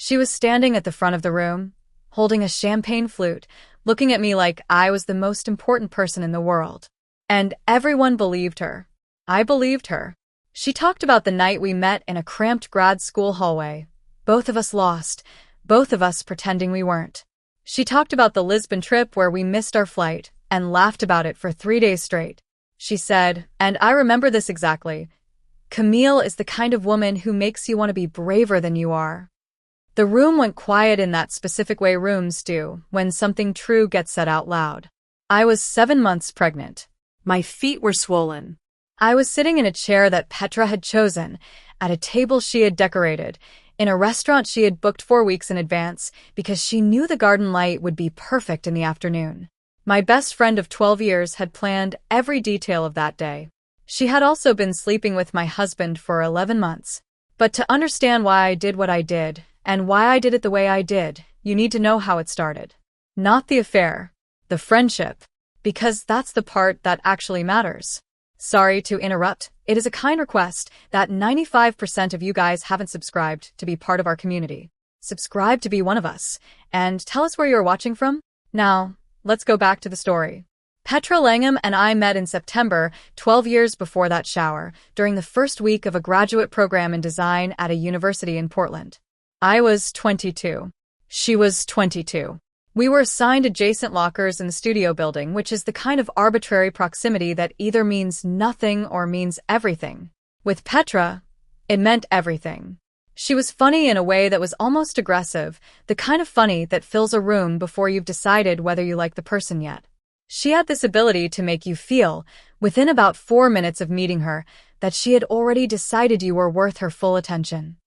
She was standing at the front of the room, holding a champagne flute, looking at me like I was the most important person in the world. And everyone believed her. I believed her. She talked about the night we met in a cramped grad school hallway. Both of us lost, both of us pretending we weren't. She talked about the Lisbon trip where we missed our flight and laughed about it for 3 days straight. She said, and I remember this exactly, "Camille is the kind of woman who makes you want to be braver than you are." The room went quiet in that specific way rooms do when something true gets said out loud. I was 7 months pregnant. My feet were swollen. I was sitting in a chair that Petra had chosen, at a table she had decorated, in a restaurant she had booked 4 weeks in advance because she knew the garden light would be perfect in the afternoon. My best friend of 12 years had planned every detail of that day. She had also been sleeping with my husband for 11 months. But to understand why I did what I did, and why I did it the way I did, you need to know how it started. Not the affair, the friendship, because that's the part that actually matters. Sorry to interrupt, it is a kind request that 95% of you guys haven't subscribed to be part of our community. Subscribe to be one of us, and tell us where you're watching from. Now, let's go back to the story. Petra Langham and I met in September, 12 years before that shower, during the first week of a graduate program in design at a university in Portland. I was 22. She was 22. We were assigned adjacent lockers in the studio building, which is the kind of arbitrary proximity that either means nothing or means everything. With Petra, it meant everything. She was funny in a way that was almost aggressive, the kind of funny that fills a room before you've decided whether you like the person yet. She had this ability to make you feel, within about 4 minutes of meeting her, that she had already decided you were worth her full attention.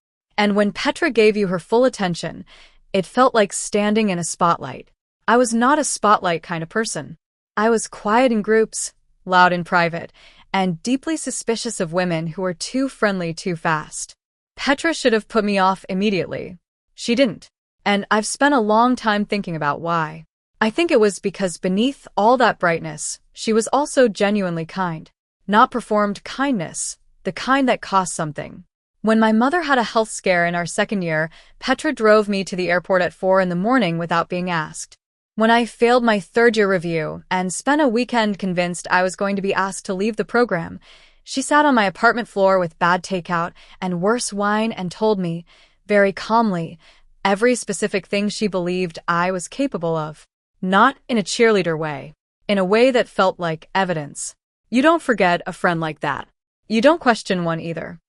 And when Petra gave you her full attention, it felt like standing in a spotlight. I was not a spotlight kind of person. I was quiet in groups, loud in private, and deeply suspicious of women who were too friendly too fast. Petra should have put me off immediately. She didn't. And I've spent a long time thinking about why. I think it was because beneath all that brightness, she was also genuinely kind. Not performed kindness, the kind that cost something. When my mother had a health scare in our second year, Petra drove me to the airport at 4 in the morning without being asked. When I failed my third-year review and spent a weekend convinced I was going to be asked to leave the program, she sat on my apartment floor with bad takeout and worse wine and told me, very calmly, every specific thing she believed I was capable of. Not in a cheerleader way. In a way that felt like evidence. You don't forget a friend like that. You don't question one either.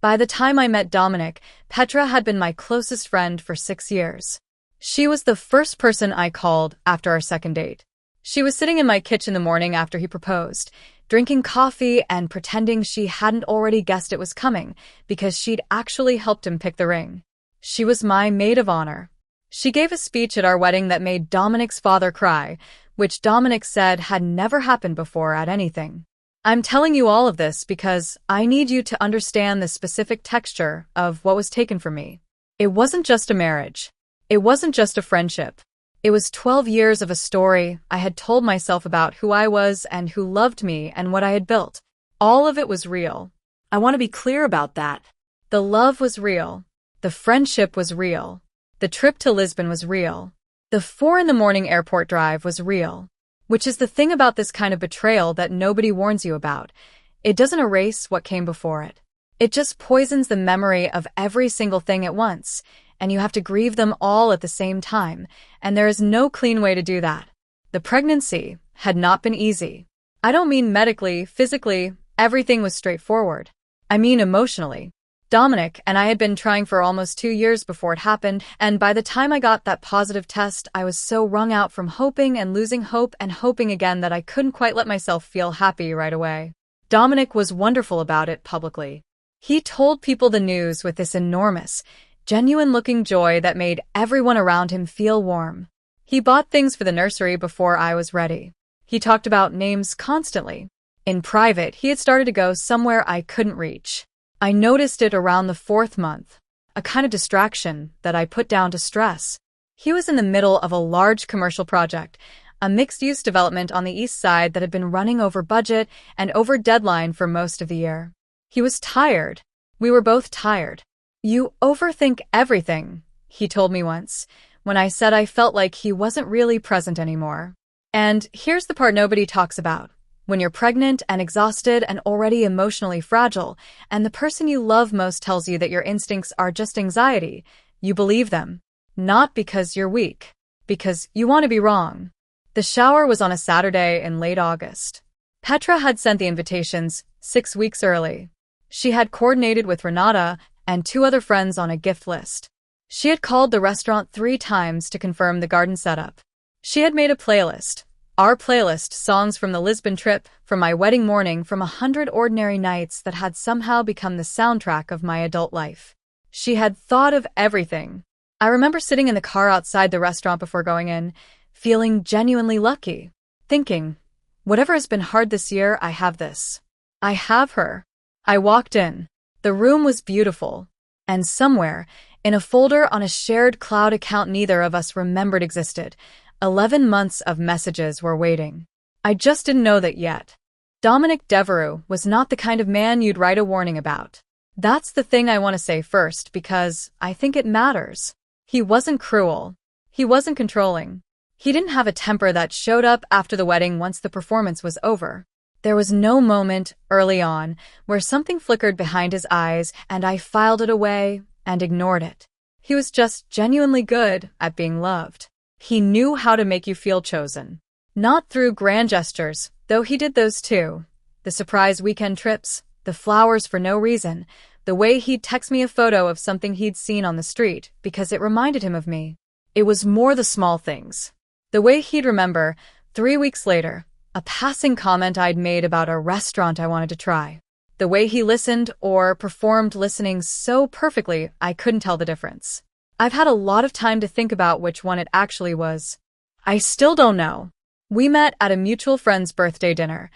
By the time I met Dominic, Petra had been my closest friend for 6 years. She was the first person I called after our second date. She was sitting in my kitchen the morning after he proposed, drinking coffee and pretending she hadn't already guessed it was coming because she'd actually helped him pick the ring. She was my maid of honor. She gave a speech at our wedding that made Dominic's father cry, which Dominic said had never happened before at anything. I'm telling you all of this because I need you to understand the specific texture of what was taken from me. It wasn't just a marriage. It wasn't just a friendship. It was 12 years of a story I had told myself about who I was and who loved me and what I had built. All of it was real. I want to be clear about that. The love was real. The friendship was real. The trip to Lisbon was real. The 4 in the morning airport drive was real. Which is the thing about this kind of betrayal that nobody warns you about. It doesn't erase what came before it. It just poisons the memory of every single thing at once, and you have to grieve them all at the same time, and there is no clean way to do that. The pregnancy had not been easy. I don't mean medically, physically, everything was straightforward. I mean emotionally. Dominic and I had been trying for almost 2 years before it happened, and by the time I got that positive test, I was so wrung out from hoping and losing hope and hoping again that I couldn't quite let myself feel happy right away. Dominic was wonderful about it publicly. He told people the news with this enormous, genuine-looking joy that made everyone around him feel warm. He bought things for the nursery before I was ready. He talked about names constantly. In private, he had started to go somewhere I couldn't reach. I noticed it around the 4th month, a kind of distraction that I put down to stress. He was in the middle of a large commercial project, a mixed-use development on the east side that had been running over budget and over deadline for most of the year. He was tired. We were both tired. You overthink everything, he told me once, when I said I felt like he wasn't really present anymore. And here's the part nobody talks about. When you're pregnant and exhausted and already emotionally fragile, and the person you love most tells you that your instincts are just anxiety, you believe them. Not because you're weak, because you want to be wrong. The shower was on a Saturday in late August. Petra had sent the invitations 6 weeks early. She had coordinated with Renata and 2 other friends on a gift list. She had called the restaurant 3 times to confirm the garden setup. She had made a playlist. Our playlist, songs from the Lisbon trip, from my wedding morning, from 100 ordinary nights that had somehow become the soundtrack of my adult life. She had thought of everything. I remember sitting in the car outside the restaurant before going in, feeling genuinely lucky, thinking, whatever has been hard this year, I have this. I have her. I walked in. The room was beautiful. And somewhere, in a folder on a shared cloud account neither of us remembered existed, 11 months of messages were waiting. I just didn't know that yet. Dominic Devereux was not the kind of man you'd write a warning about. That's the thing I want to say first because I think it matters. He wasn't cruel. He wasn't controlling. He didn't have a temper that showed up after the wedding once the performance was over. There was no moment, early on, where something flickered behind his eyes and I filed it away and ignored it. He was just genuinely good at being loved. He knew how to make you feel chosen. Not through grand gestures, though he did those too. The surprise weekend trips, the flowers for no reason, the way he'd text me a photo of something he'd seen on the street because it reminded him of me. It was more the small things. The way he'd remember, 3 weeks later, a passing comment I'd made about a restaurant I wanted to try. The way he listened or performed listening so perfectly I couldn't tell the difference. I've had a lot of time to think about which one it actually was. I still don't know. We met at a mutual friend's birthday dinner.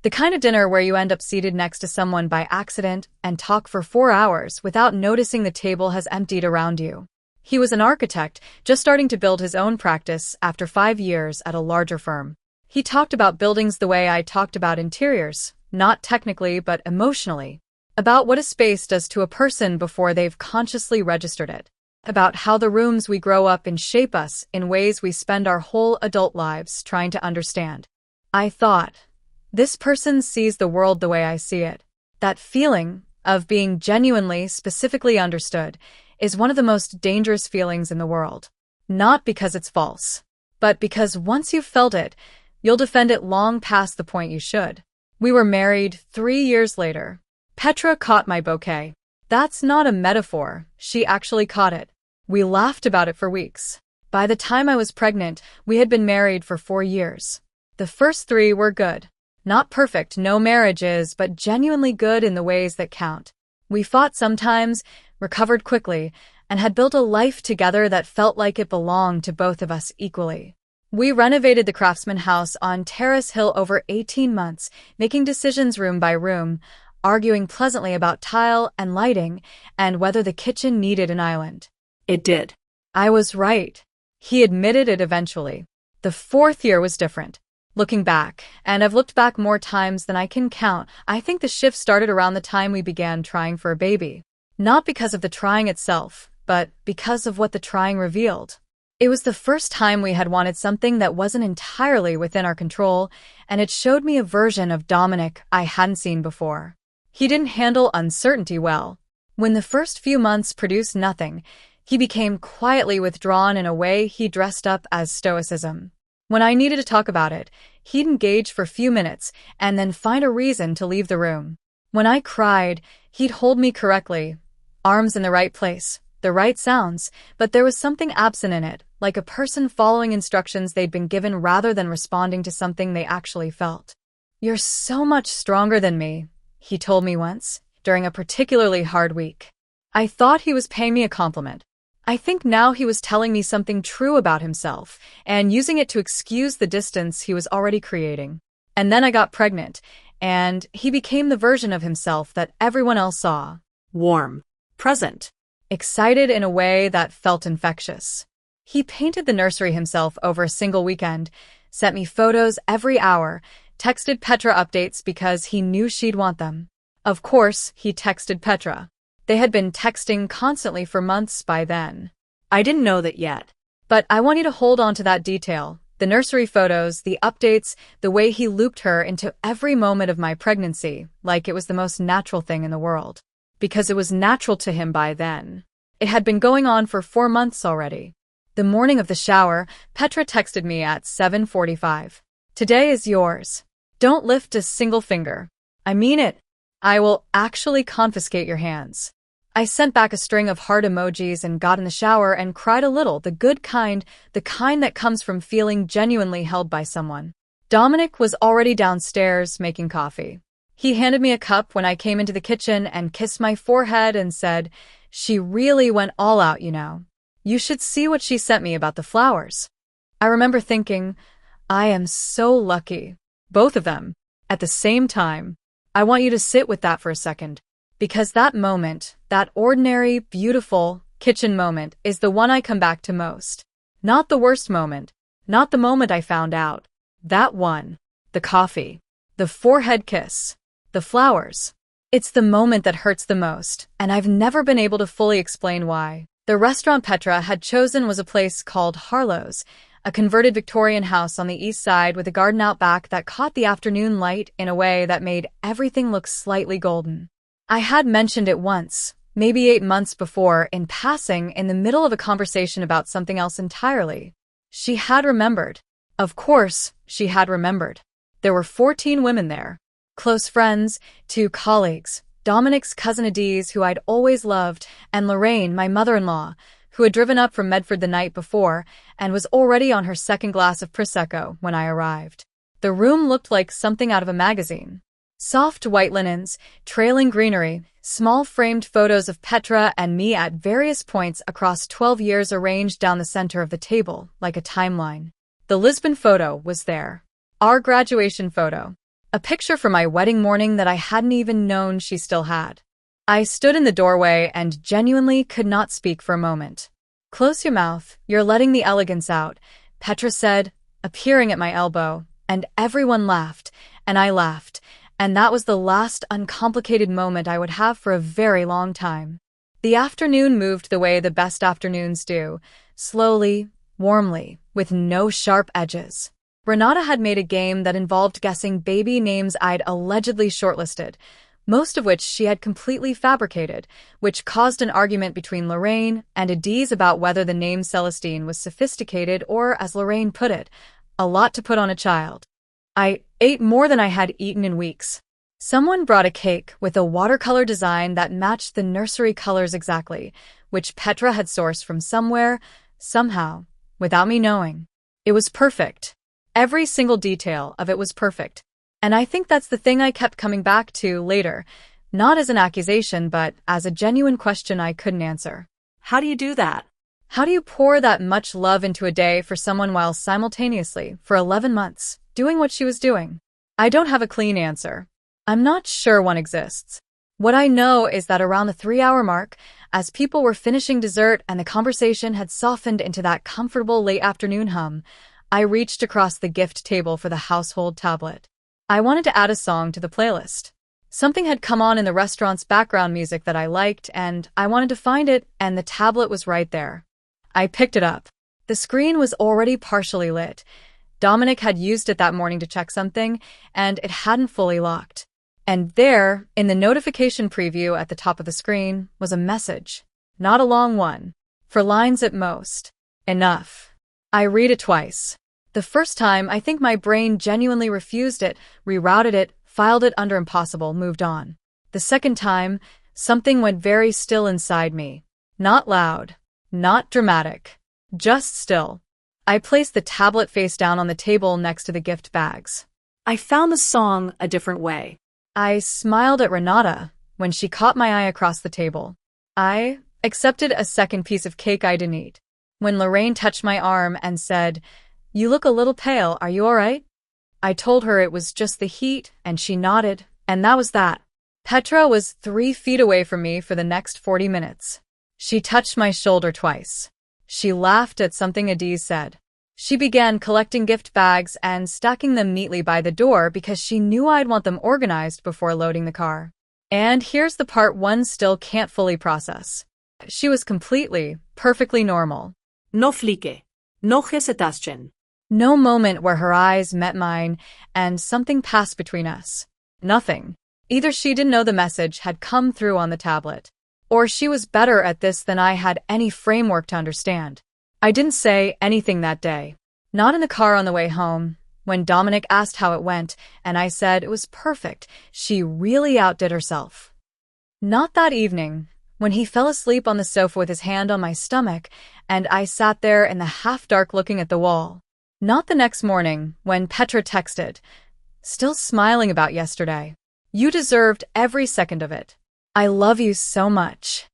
The kind of dinner where you end up seated next to someone by accident and talk for 4 hours without noticing the table has emptied around you. He was an architect, just starting to build his own practice after 5 years at a larger firm. He talked about buildings the way I talked about interiors, not technically but emotionally. About what a space does to a person before they've consciously registered it. About how the rooms we grow up in shape us in ways we spend our whole adult lives trying to understand. I thought, this person sees the world the way I see it. That feeling of being genuinely, specifically understood is one of the most dangerous feelings in the world. Not because it's false, but because once you've felt it, you'll defend it long past the point you should. We were married 3 years later. Petra caught my bouquet. That's not a metaphor. She actually caught it. We laughed about it for weeks. By the time I was pregnant, we had been married for 4 years. The first 3 were good. Not perfect, no marriage is, but genuinely good in the ways that count. We fought sometimes, recovered quickly, and had built a life together that felt like it belonged to both of us equally. We renovated the Craftsman house on Terrace Hill over 18 months, making decisions room by room, arguing pleasantly about tile and lighting and whether the kitchen needed an island. It did. I was right. He admitted it eventually. The 4th year was different. Looking back, and I've looked back more times than I can count, I think the shift started around the time we began trying for a baby. Not because of the trying itself, but because of what the trying revealed. It was the first time we had wanted something that wasn't entirely within our control, and it showed me a version of Dominic I hadn't seen before. He didn't handle uncertainty well. When the first few months produced nothing, he became quietly withdrawn in a way he dressed up as stoicism. When I needed to talk about it, he'd engage for a few minutes and then find a reason to leave the room. When I cried, he'd hold me correctly, arms in the right place, the right sounds, but there was something absent in it, like a person following instructions they'd been given rather than responding to something they actually felt. "You're so much stronger than me," he told me once, during a particularly hard week. I thought he was paying me a compliment. I think now he was telling me something true about himself and using it to excuse the distance he was already creating. And then I got pregnant, and he became the version of himself that everyone else saw. Warm, present, excited in a way that felt infectious. He painted the nursery himself over a single weekend, sent me photos every hour, texted Petra updates because he knew she'd want them. Of course, he texted Petra. They had been texting constantly for months by then. I didn't know that yet. But I want you to hold on to that detail. The nursery photos, the updates, the way he looped her into every moment of my pregnancy, like it was the most natural thing in the world. Because it was natural to him by then. It had been going on for 4 months already. The morning of the shower, Petra texted me at 7:45. Today is yours. Don't lift a single finger. I mean it. I will actually confiscate your hands. I sent back a string of heart emojis and got in the shower and cried a little, the good kind, the kind that comes from feeling genuinely held by someone. Dominic was already downstairs making coffee. He handed me a cup when I came into the kitchen and kissed my forehead and said, "She really went all out, you know. You should see what she sent me about the flowers." I remember thinking, I am so lucky. Both of them. At the same time. I want you to sit with that for a second. Because that moment, that ordinary, beautiful kitchen moment, is the one I come back to most. Not the worst moment. Not the moment I found out. That one. The coffee. The forehead kiss. The flowers. It's the moment that hurts the most, and I've never been able to fully explain why. The restaurant Petra had chosen was a place called Harlow's, a converted Victorian house on the east side with a garden out back that caught the afternoon light in a way that made everything look slightly golden. I had mentioned it once, maybe 8 months before, in passing in the middle of a conversation about something else entirely. She had remembered. Of course, she had remembered. There were 14 women there. Close friends, 2 colleagues, Dominic's cousin Adiz, who I'd always loved, and Lorraine, my mother-in-law, who had driven up from Medford the night before and was already on her second glass of Prosecco when I arrived. The room looked like something out of a magazine. Soft white linens, trailing greenery, small framed photos of Petra and me at various points across 12 years arranged down the center of the table, like a timeline. The Lisbon photo was there. Our graduation photo. A picture from my wedding morning that I hadn't even known she still had. I stood in the doorway and genuinely could not speak for a moment. "Close your mouth, you're letting the elegance out," Petra said, appearing at my elbow, and everyone laughed, and I laughed, and that was the last uncomplicated moment I would have for a very long time. The afternoon moved the way the best afternoons do, slowly, warmly, with no sharp edges. Renata had made a game that involved guessing baby names I'd allegedly shortlisted, most of which she had completely fabricated, which caused an argument between Lorraine and Adiz about whether the name Celestine was sophisticated or, as Lorraine put it, a lot to put on a child. I ate more than I had eaten in weeks. Someone brought a cake with a watercolor design that matched the nursery colors exactly, which Petra had sourced from somewhere, somehow, without me knowing. It was perfect. Every single detail of it was perfect. And I think that's the thing I kept coming back to later, not as an accusation but as a genuine question I couldn't answer. How do you do that? How do you pour that much love into a day for someone while simultaneously, for 11 months, doing what she was doing? I don't have a clean answer. I'm not sure one exists. What I know is that around the 3-hour mark, as people were finishing dessert and the conversation had softened into that comfortable late afternoon hum, I reached across the gift table for the household tablet. I wanted to add a song to the playlist. Something had come on in the restaurant's background music that I liked, and I wanted to find it, and the tablet was right there. I picked it up. The screen was already partially lit. Dominic had used it that morning to check something, and it hadn't fully locked. And there, in the notification preview at the top of the screen, was a message. Not a long one. 4 lines at most. Enough. I read it twice. The first time, I think my brain genuinely refused it, rerouted it, filed it under impossible, moved on. The second time, something went very still inside me. Not loud. Not dramatic. Just still. I placed the tablet face down on the table next to the gift bags. I found the song a different way. I smiled at Renata when she caught my eye across the table. I accepted a second piece of cake I didn't eat. When Lorraine touched my arm and said, "You look a little pale, are you all right?" I told her it was just the heat, and she nodded, and that was that. Petra was 3 feet away from me for the next 40 minutes. She touched my shoulder twice. She laughed at something Adiz said. She began collecting gift bags and stacking them neatly by the door because she knew I'd want them organized before loading the car. And here's the part one still can't fully process. She was completely, perfectly normal. No flike. No hesitation. No moment where her eyes met mine and something passed between us. Nothing. Either she didn't know the message had come through on the tablet, or she was better at this than I had any framework to understand. I didn't say anything that day. Not in the car on the way home, when Dominic asked how it went, and I said it was perfect. She really outdid herself. Not that evening, when he fell asleep on the sofa with his hand on my stomach, and I sat there in the half-dark looking at the wall. Not the next morning, when Petra texted, still smiling about yesterday. You deserved every second of it. I love you so much.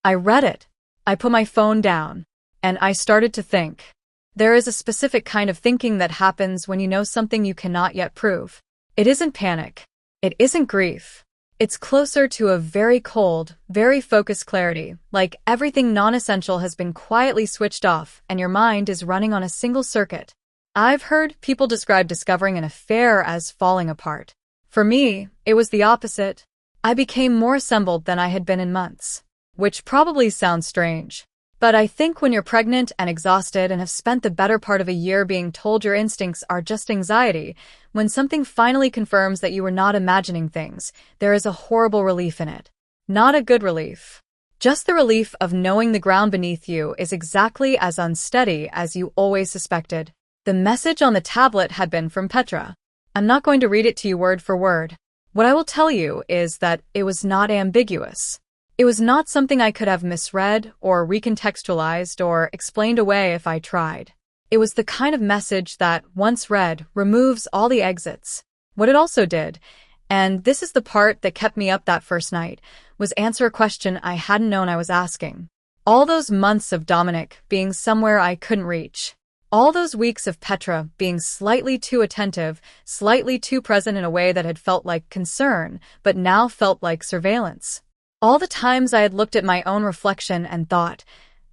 I read it. I put my phone down, and I started to think. There is a specific kind of thinking that happens when you know something you cannot yet prove. It isn't panic. It isn't grief. It's closer to a very cold, very focused clarity, like everything non-essential has been quietly switched off and your mind is running on a single circuit. I've heard people describe discovering an affair as falling apart. For me, it was the opposite. I became more assembled than I had been in months, which probably sounds strange. But I think when you're pregnant and exhausted and have spent the better part of a year being told your instincts are just anxiety, when something finally confirms that you were not imagining things, there is a horrible relief in it. Not a good relief. Just the relief of knowing the ground beneath you is exactly as unsteady as you always suspected. The message on the tablet had been from Petra. I'm not going to read it to you word for word. What I will tell you is that it was not ambiguous. It was not something I could have misread or recontextualized or explained away if I tried. It was the kind of message that, once read, removes all the exits. What it also did, and this is the part that kept me up that first night, was answer a question I hadn't known I was asking. All those months of Dominic being somewhere I couldn't reach. All those weeks of Petra being slightly too attentive, slightly too present in a way that had felt like concern, but now felt like surveillance. All the times I had looked at my own reflection and thought,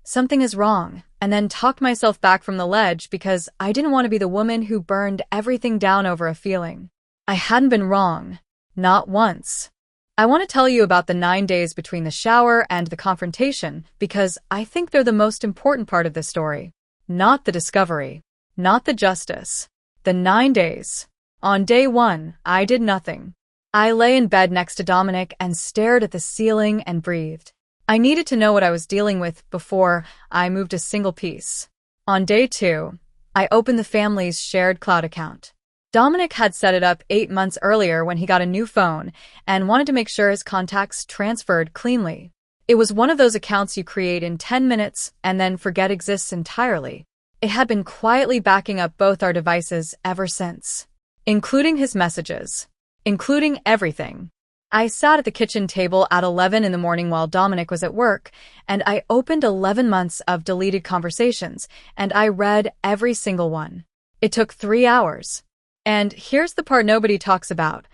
something is wrong, and then talked myself back from the ledge because I didn't want to be the woman who burned everything down over a feeling. I hadn't been wrong. Not once. I want to tell you about the 9 days between the shower and the confrontation because I think they're the most important part of this story. Not the discovery. Not the justice. The 9 days. On day 1, I did nothing. I lay in bed next to Dominic and stared at the ceiling and breathed. I needed to know what I was dealing with before I moved a single piece. On day 2, I opened the family's shared cloud account. Dominic had set it up 8 months earlier when he got a new phone and wanted to make sure his contacts transferred cleanly. It was one of those accounts you create in 10 minutes and then forget exists entirely. It had been quietly backing up both our devices ever since, including his messages. Including everything. I sat at the kitchen table at 11 in the morning while Dominic was at work, and I opened 11 months of deleted conversations, and I read every single one. It took 3 hours. And here's the part nobody talks about.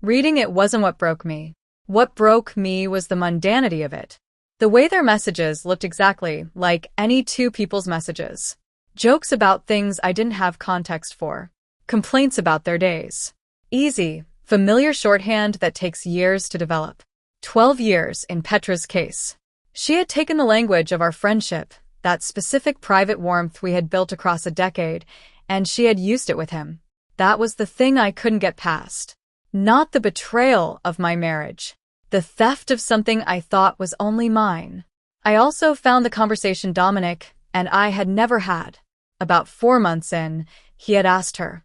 Reading it wasn't what broke me. What broke me was the mundanity of it. The way their messages looked exactly like any two people's messages. Jokes about things I didn't have context for. Complaints about their days. Easy. Familiar shorthand that takes years to develop. 12 years in Petra's case. She had taken the language of our friendship, that specific private warmth we had built across a decade, and she had used it with him. That was the thing I couldn't get past. Not the betrayal of my marriage. The theft of something I thought was only mine. I also found the conversation Dominic and I had never had. About 4 months in, he had asked her,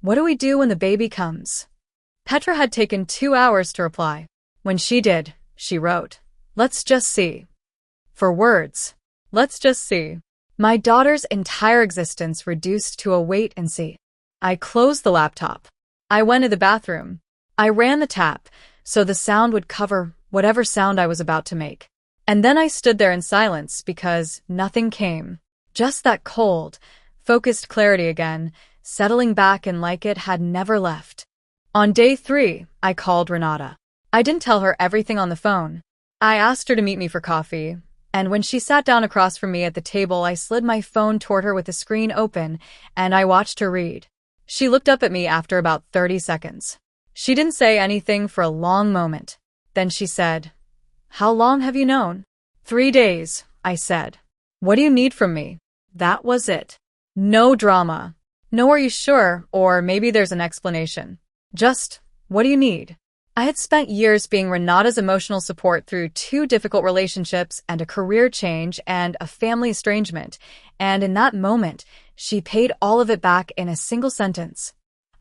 "What do we do when the baby comes?" Petra had taken 2 hours to reply. When she did, she wrote, "Let's just see." For words. Let's just see. My daughter's entire existence reduced to a wait and see. I closed the laptop. I went to the bathroom. I ran the tap, so the sound would cover whatever sound I was about to make. And then I stood there in silence because nothing came. Just that cold, focused clarity again, settling back and like it had never left. On day 3, I called Renata. I didn't tell her everything on the phone. I asked her to meet me for coffee, and when she sat down across from me at the table, I slid my phone toward her with the screen open, and I watched her read. She looked up at me after about 30 seconds. She didn't say anything for a long moment. Then she said, "How long have you known?" 3 days, I said. What do you need from me? That was it. No drama. No, are you sure? Or maybe there's an explanation. Just, what do you need? I had spent years being Renata's emotional support through 2 difficult relationships and a career change and a family estrangement, and in that moment, she paid all of it back in a single sentence.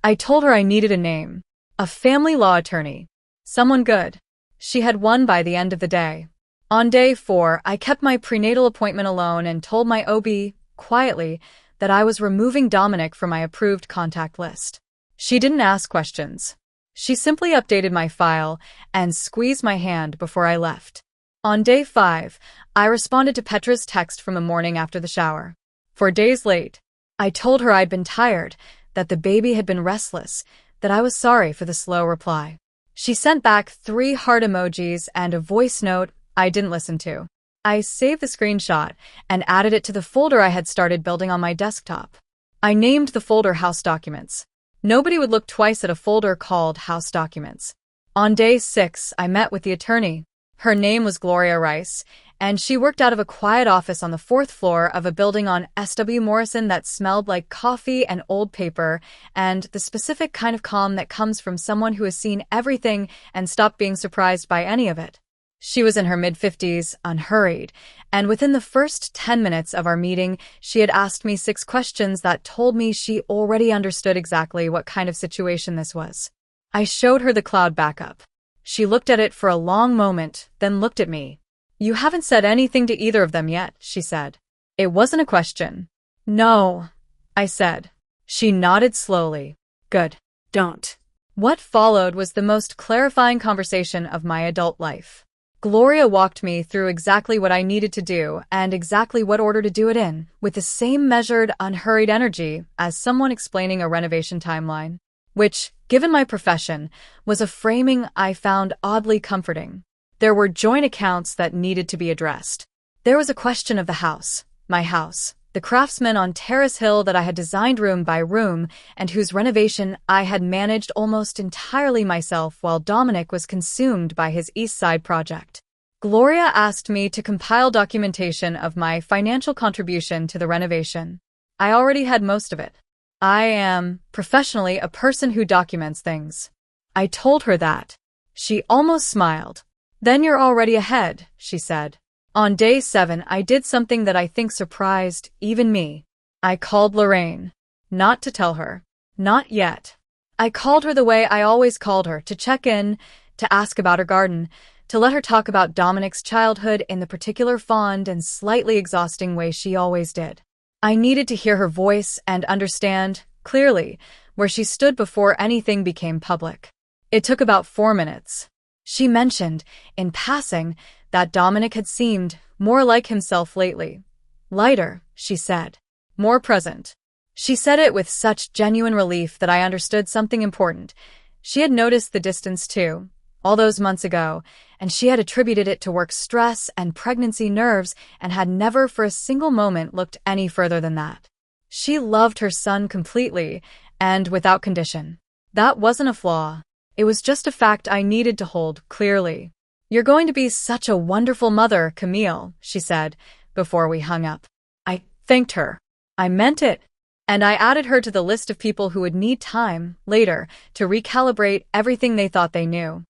I told her I needed a name. A family law attorney. Someone good. She had won by the end of the day. On day 4, I kept my prenatal appointment alone and told my OB, quietly, that I was removing Dominic from my approved contact list. She didn't ask questions. She simply updated my file and squeezed my hand before I left. On day 5, I responded to Petra's text from the morning after the shower. 4 days late, I told her I'd been tired, that the baby had been restless, that I was sorry for the slow reply. She sent back 3 heart emojis and a voice note I didn't listen to. I saved the screenshot and added it to the folder I had started building on my desktop. I named the folder House Documents. Nobody would look twice at a folder called House Documents. On day 6, I met with the attorney. Her name was Gloria Rice, and she worked out of a quiet office on the 4th floor of a building on S.W. Morrison that smelled like coffee and old paper, and the specific kind of calm that comes from someone who has seen everything and stopped being surprised by any of it. She was in her mid-50s, unhurried, and within the first 10 minutes of our meeting, she had asked me 6 questions that told me she already understood exactly what kind of situation this was. I showed her the cloud backup. She looked at it for a long moment, then looked at me. "You haven't said anything to either of them yet," she said. It wasn't a question. "No," I said. She nodded slowly. "Good. Don't." What followed was the most clarifying conversation of my adult life. Gloria walked me through exactly what I needed to do and exactly what order to do it in, with the same measured, unhurried energy as someone explaining a renovation timeline, which, given my profession, was a framing I found oddly comforting. There were joint accounts that needed to be addressed. There was a question of the house, my house, the craftsman on Terrace Hill that I had designed room by room and whose renovation I had managed almost entirely myself while Dominic was consumed by his East Side project. Gloria asked me to compile documentation of my financial contribution to the renovation. I already had most of it. I am, professionally, a person who documents things. I told her that. She almost smiled. "Then you're already ahead," she said. On day 7, I did something that I think surprised even me. I called Lorraine. Not to tell her. Not yet. I called her the way I always called her, to check in, to ask about her garden, to let her talk about Dominic's childhood in the particular fond and slightly exhausting way she always did. I needed to hear her voice and understand, clearly, where she stood before anything became public. It took about 4 minutes. She mentioned, in passing, that Dominic had seemed more like himself lately. Lighter, she said. More present. She said it with such genuine relief that I understood something important. She had noticed the distance too, all those months ago, and she had attributed it to work stress and pregnancy nerves and had never for a single moment looked any further than that. She loved her son completely and without condition. That wasn't a flaw. It was just a fact I needed to hold clearly. "You're going to be such a wonderful mother, Camille," she said, before we hung up. I thanked her. I meant it. And I added her to the list of people who would need time, later, to recalibrate everything they thought they knew.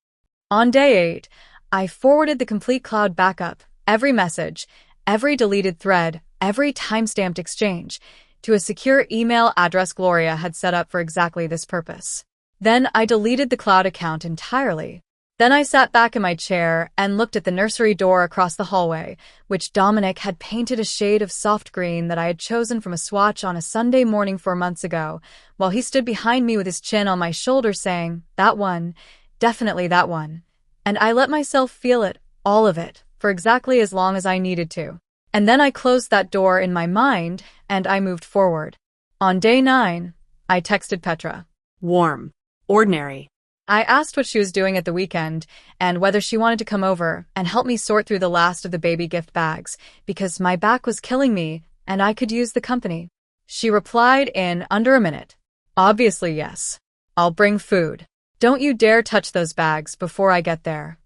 On day 8, I forwarded the complete cloud backup, every message, every deleted thread, every timestamped exchange, to a secure email address Gloria had set up for exactly this purpose. Then I deleted the cloud account entirely. Then I sat back in my chair and looked at the nursery door across the hallway, which Dominic had painted a shade of soft green that I had chosen from a swatch on a Sunday morning 4 months ago, while he stood behind me with his chin on my shoulder saying, "That one, definitely that one." And I let myself feel it, all of it, for exactly as long as I needed to. And then I closed that door in my mind, and I moved forward. On day 9, I texted Petra. Warm. Ordinary. I asked what she was doing at the weekend and whether she wanted to come over and help me sort through the last of the baby gift bags because my back was killing me and I could use the company. She replied in under a minute. "Obviously, yes. I'll bring food. Don't you dare touch those bags before I get there."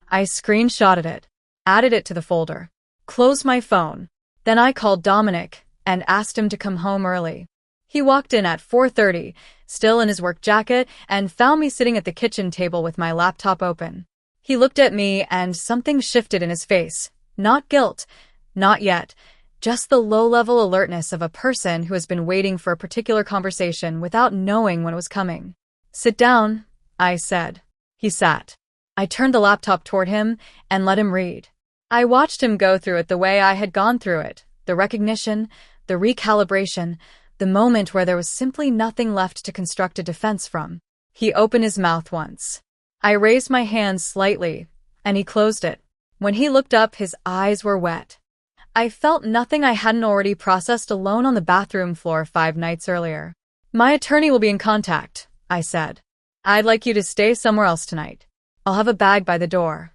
I screenshotted it, added it to the folder, closed my phone, Then I called Dominic and asked him to come home early. He walked in at 4:30, still in his work jacket, and found me sitting at the kitchen table with my laptop open. He looked at me and something shifted in his face. Not guilt, not yet, just the low-level alertness of a person who has been waiting for a particular conversation without knowing when it was coming. "Sit down," I said. He sat. I turned the laptop toward him and let him read. I watched him go through it the way I had gone through it, the recognition, the recalibration, the moment where there was simply nothing left to construct a defense from. He opened his mouth once. I raised my hand slightly, and he closed it. When he looked up, his eyes were wet. I felt nothing I hadn't already processed alone on the bathroom floor 5 nights earlier. "My attorney will be in contact," I said. "I'd like you to stay somewhere else tonight. I'll have a bag by the door."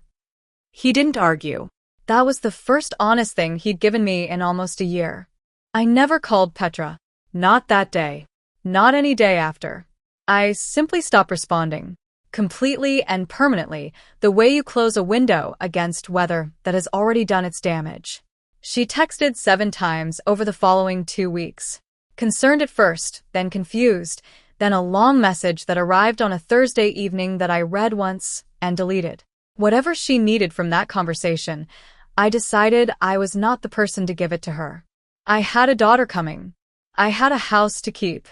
He didn't argue. That was the first honest thing he'd given me in almost a year. I never called Petra. Not that day. Not any day after. I simply stopped responding. Completely and permanently, the way you close a window against weather that has already done its damage. She texted 7 times over the following 2 weeks. Concerned at first, then confused, then a long message that arrived on a Thursday evening that I read once and deleted. Whatever she needed from that conversation, I decided I was not the person to give it to her. I had a daughter coming. I had a house to keep.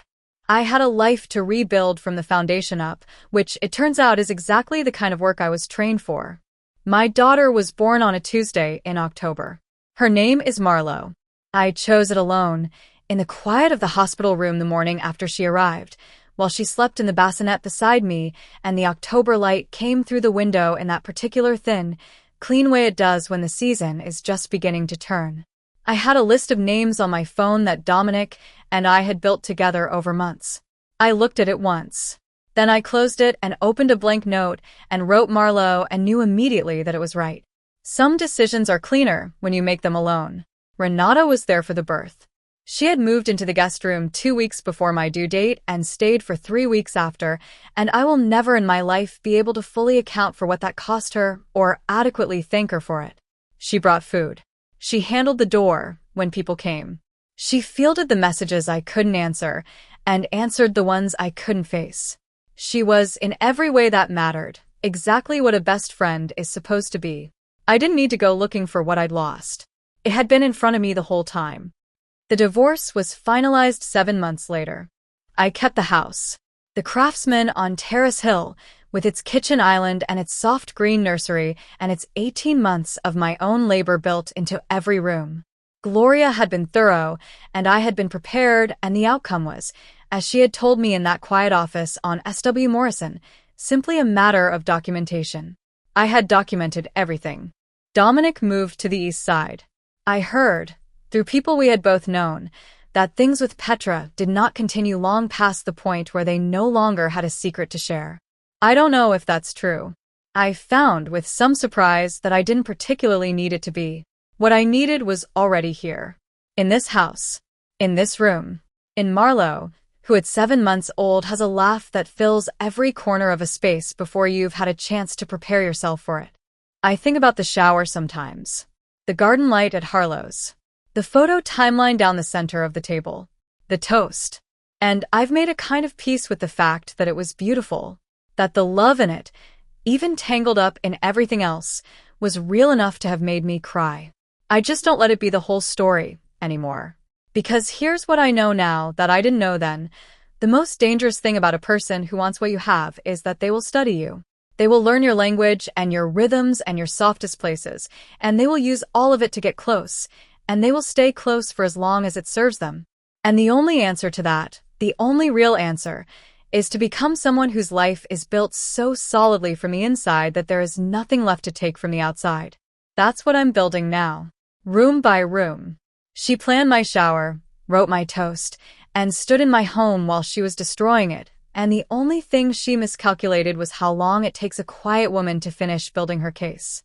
I had a life to rebuild from the foundation up, which it turns out is exactly the kind of work I was trained for. My daughter was born on a Tuesday in October. Her name is Marlo. I chose it alone, in the quiet of the hospital room the morning after she arrived, while she slept in the bassinet beside me and the October light came through the window in that particular thin, clean way it does when the season is just beginning to turn. I had a list of names on my phone that Dominic and I had built together over months. I looked at it once. Then I closed it and opened a blank note and wrote Marlo and knew immediately that it was right. Some decisions are cleaner when you make them alone. Renata was there for the birth. She had moved into the guest room 2 weeks before my due date and stayed for 3 weeks after, and I will never in my life be able to fully account for what that cost her or adequately thank her for it. She brought food. She handled the door when people came. She fielded the messages I couldn't answer and answered the ones I couldn't face. She was, in every way that mattered, exactly what a best friend is supposed to be. I didn't need to go looking for what I'd lost. It had been in front of me the whole time. The divorce was finalized 7 months later. I kept the house. The Craftsman on Terrace Hill, with its kitchen island and its soft green nursery and its 18 months of my own labor built into every room. Gloria had been thorough, and I had been prepared, and the outcome was, as she had told me in that quiet office on S.W. Morrison, simply a matter of documentation. I had documented everything. Dominic moved to the east side. I heard, through people we had both known, that things with Petra did not continue long past the point where they no longer had a secret to share. I don't know if that's true. I found with some surprise that I didn't particularly need it to be. What I needed was already here. In this house. In this room. In Marlo, who at 7 months old has a laugh that fills every corner of a space before you've had a chance to prepare yourself for it. I think about the shower sometimes. The garden light at Harlow's. The photo timeline down the center of the table. The toast. And I've made a kind of peace with the fact that it was beautiful. That the love in it, even tangled up in everything else, was real enough to have made me cry. I just don't let it be the whole story anymore. Because here's what I know now that I didn't know then. The most dangerous thing about a person who wants what you have is that they will study you. They will learn your language and your rhythms and your softest places, and they will use all of it to get close, and they will stay close for as long as it serves them. And the only answer to that, the only real answer, is to become someone whose life is built so solidly from the inside that there is nothing left to take from the outside. That's what I'm building now. Room by room. She planned my shower, wrote my toast, and stood in my home while she was destroying it, and the only thing she miscalculated was how long it takes a quiet woman to finish building her case.